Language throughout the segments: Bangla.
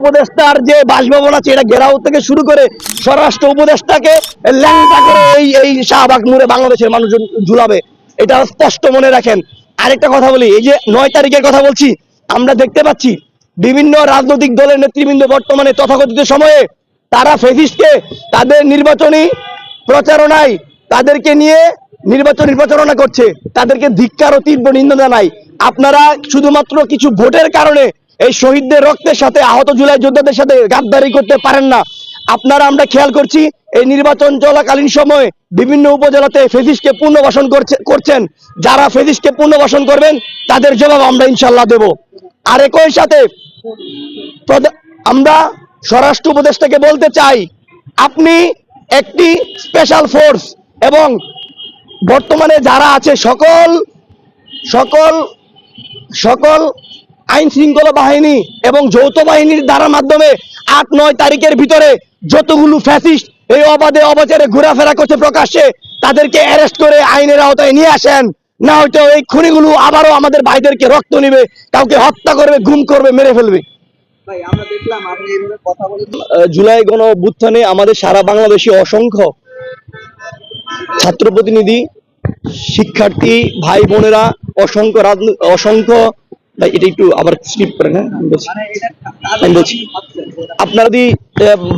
উপদেষ্টার যে বাসভবন আছে এটা ঘেরাও থেকে শুরু করে স্বরাষ্ট্র উপদেষ্টাকে ল্যাংটা করে এই শাহবাগ মোড়ে বাংলাদেশের মানুষজন ঝুলাবে, এটা স্পষ্ট মনে রাখেন। আরেকটা কথা বলি, এই যে 9 তারিখের কথা বলছি, আমরা দেখতে পাচ্ছি বিভিন্ন রাজনৈতিক দলের নেতৃবৃন্দ বর্তমানে তথাকথিত সময়ে তারা ফেসিস্টকে তাদের নির্বাচনী প্রচারণায় তাদেরকে নিয়ে নির্বাচনী প্রচারণা করছে, তাদেরকে ধিক্কার ও তীব্র নিন্দা জানাই। আপনারা শুধুমাত্র কিছু ভোটের কারণে এই শহীদদের রক্তের সাথে আহত জুলাই যোদ্ধাদের সাথে গাদ্দারি করতে পারেন না। আপনারা, আমরা খেয়াল করছি এই নির্বাচন চলাকালীন সময়ে বিভিন্ন উপজেলাতে ফেসিস্টকে পুনর্বাসন করছেন। যারা ফেসিস্টকে পুনর্বাসন করবেন তাদের জবাব আমরা ইনশাল্লাহ দেব। আর একই সাথে আমরা স্বরাষ্ট্র উপদেষ্টাকে বলতে চাই, আপনি একটি স্পেশাল ফোর্স এবং বর্তমানে যারা আছে সকল সকল সকল আইন শৃঙ্খলা বাহিনী এবং যৌথ বাহিনীর দ্বারার মাধ্যমে 8-9 তারিখের ভিতরে যতগুলো ফ্যাসিস্ট এই অবাধে অবাচারে ঘোরাফেরা করছে প্রকাশ্যে, তাদেরকে অ্যারেস্ট করে আইনের আওতায় নিয়ে আসেন। না হয়তো এই খুনিগুলো আবারও আমাদের ভাইদেরকে রক্ত নিবে, কাউকে হত্যা করবে, গুম করবে, মেরে ফেলবে। জুলাই গণ অভ্যুত্থানে আমাদের সারা বাংলাদেশে অসংখ্য ছাত্র প্রতিনিধি, শিক্ষার্থী ভাই বোনেরা, অসংখ্য এটা একটু আবার স্লিপ করেন। হ্যাঁ, আমি বলছি আপনারা যদি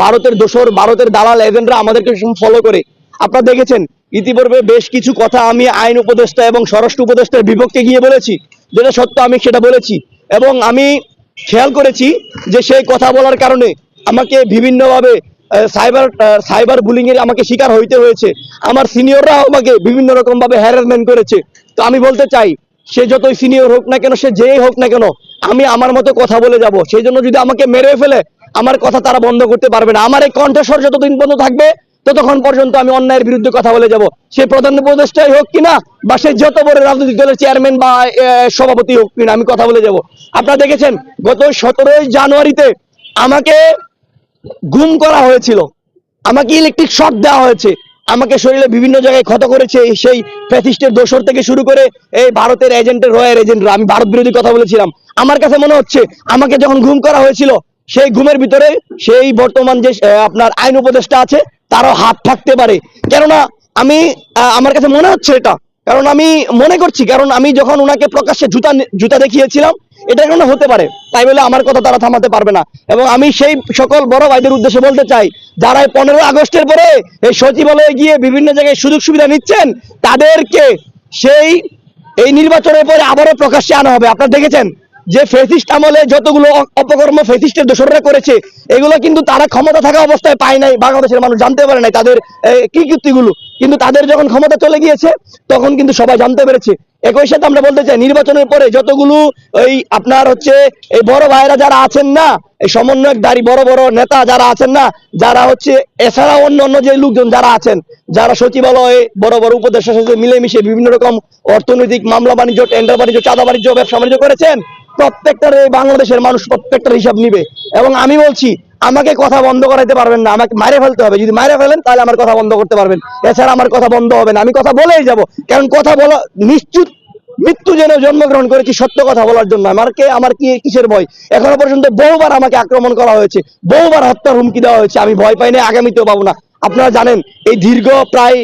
ভারতের দোসর, ভারতের দালাল এজেন্টরা আমাদেরকে ফলো করে, আপনারা দেখেছেন ইতিপূর্বে বেশ কিছু কথা আমি আইন উপদেষ্টা এবং স্বরাষ্ট্র উপদেষ্টার বিপক্ষে গিয়ে বলেছি, যেটা সত্য আমি সেটা বলেছি। এবং খেয়াল করেছি যে সেই কথা বলার কারণে আমাকে বিভিন্নভাবে সাইবার বুলিং এর আমাকে শিকার হইতে হয়েছে। আমার সিনিয়ররা আমাকে বিভিন্ন রকম ভাবে হ্যারাসমেন্ট করেছে। তো আমি বলতে চাই, সে যতই সিনিয়র হোক না কেন, সে যেই হোক না কেন, আমি আমার মতো কথা বলে যাব। সেই জন্য যদি আমাকে মেরে ফেলে, আমার কথা তারা বন্ধ করতে পারবে না। আমার এই কণ্ঠস্বর যতদিন পর্যন্ত থাকবে ততক্ষণ পর্যন্ত আমি অন্যায়ের বিরুদ্ধে কথা বলে যাব। সে প্রধান উপদেষ্টাই হোক কিনা, বা সে যত বড় রাজনৈতিক দলের চেয়ারম্যান বা সভাপতি হোক কিনা, আমি কথা বলে যাব। আপনারা দেখেছেন গত 17 জানুয়ারিতে আমাকে গুম করা হয়েছিল, আমাকে ইলেকট্রিক শক দেওয়া হয়েছে, আমাকে শরীরে বিভিন্ন জায়গায় ক্ষত করেছে সেই ফ্যাসিস্টের দোসর থেকে শুরু করে এই ভারতের এজেন্টের, রয়্যাল এজেন্টরা। আমি ভারত বিরোধী কথা বলেছিলাম। আমার কাছে মনে হচ্ছে আমাকে যখন গুম করা হয়েছিল, সেই ঘুমের ভিতরে সেই বর্তমান যে আপনার আইন উপদেষ্টা আছে তারও হাত থাকতে পারে। কেননা আমার কাছে মনে হচ্ছে এটা, কারণ আমি মনে করছি, কারণ আমি যখন ওনাকে প্রকাশ্যে জুতা দেখিয়েছিলাম, এটা কেন হতে পারে, তাই বলে আমার কথা তারা থামাতে পারবে না। এবং আমি সেই সকল বড় ভাইদের উদ্দেশ্যে বলতে চাই, যারা 15 আগস্টের পরে এই সচিবালয়ে গিয়ে বিভিন্ন জায়গায় সুযোগ সুবিধা নিচ্ছেন, তাদেরকে এই নির্বাচনের পরে আবারও প্রকাশ্যে আনা হবে। আপনারা দেখেছেন যে ফেসিস্ট আমলে যতগুলো অপকর্ম ফেসিস্টের দোসররা করেছে, এগুলো কিন্তু তারা ক্ষমতা থাকা অবস্থায় পায় নাই, বাংলাদেশের মানুষ জানতে পারে নাই তাদের কৃতিত্বগুলো। কিন্তু তাদের যখন ক্ষমতা চলে গিয়েছে, তখন কিন্তু সবাই জানতে পেরেছে। একই সাথে আমরা বলতে চাই, নির্বাচনের পরে যতগুলো আপনার হচ্ছে এই বড় ভাইরা যারা আছেন না, এই সমন্বয়কধারী বড় বড় নেতা যারা আছেন না, যারা হচ্ছে এছাড়া অন্য যে লোকজন যারা আছেন, যারা সচিবালয়ে বড় বড় উপদেষ্টার সাথে মিলেমিশে বিভিন্ন রকম অর্থনৈতিক মামলা বাণিজ্য, টেন্ডার বাণিজ্য, চাঁদা বাণিজ্য, ব্যবসা বাণিজ্য করেছেন, প্রত্যেকটার বাংলাদেশের মানুষ প্রত্যেকটার হিসাব নিবে। এবং আমি বলছি, আমাকে কথা বন্ধ করাইতে পারবেন না, আমাকে মারে ফেলতে হবে। যদি মারে ফেলেন তাহলে আমার কথা বন্ধ করতে পারবেন, এছাড়া আমার কথা বন্ধ হবে না। আমি কথা বলেই যাব, কারণ কথা বলা নিশ্চিত মৃত্যু জেনে জন্মগ্রহণ করেছি সত্য কথা বলার জন্য। আমার কিসের ভয়? এখনো পর্যন্ত বহুবার আমাকে আক্রমণ করা হয়েছে, বহুবার হত্যার হুমকি দেওয়া হয়েছে। আমি ভয় পাই না, আগামীতেও পাবো না। আপনারা জানেন এই দীর্ঘ প্রায়